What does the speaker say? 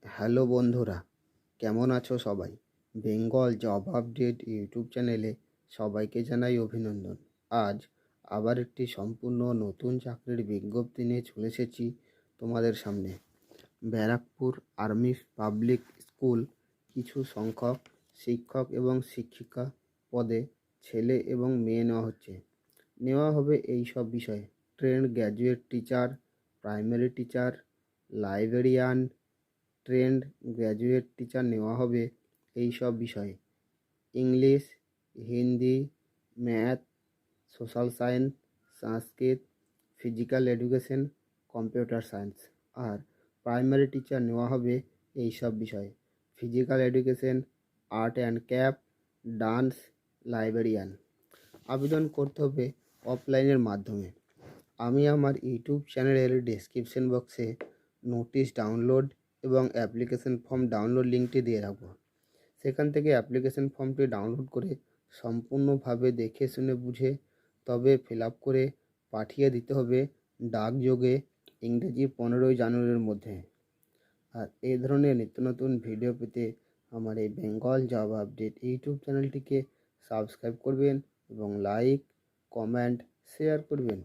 Hello বন্ধুরা, কেমন আছো সবাই? বেঙ্গল জব আপডেট ইউটিউব চ্যানেলে সবাইকে জানাই অভিনন্দন। আজ আবার একটি সম্পূর্ণ নতুন চাকরির বিজ্ঞপ্তি নিয়ে চলে এসেছি তোমাদের সামনে। ব্যারাকপুর আর্মি পাবলিক স্কুল কিছু সংখ্যক শিক্ষক এবং শিক্ষিকা পদে ছেলে এবং মেয়ে নেওয়া হবে এই সব বিষয়ে: trained graduate teacher, primary teacher, librarian, trained graduate teacher নেওয়া হবে এই সব বিষয়ে। English, Hindi, math, social science, Sanskrit, physical education, computer science. আর প্রাইমারি টিচার নেওয়া হবে এই সব বিষয়ে: physical education, art and craft, dance, librarian. আবেদন করতে হবে অফলাইনের মাধ্যমে। আমি আমার ইউটিউব চ্যানেলের ডেসক্রিপশন বক্সে নোটিশ ডাউনলোড এবং অ্যাপ্লিকেশন ফর্ম ডাউনলোড লিঙ্কটি দিয়ে রাখবো। সেখান থেকে অ্যাপ্লিকেশন ফর্মটি ডাউনলোড করে সম্পূর্ণভাবে দেখে শুনে বুঝে তবে ফিল আপ করে পাঠিয়ে দিতে হবে ডাকযোগে ইংরেজি 15ই জানুয়ারির মধ্যে। আর এই ধরনের নিত্য নতুন ভিডিও পেতে আমার এই বেঙ্গল জব আপডেট ইউটিউব চ্যানেলটিকে সাবস্ক্রাইব করবেন এবং লাইক, কমেন্ট, শেয়ার করবেন।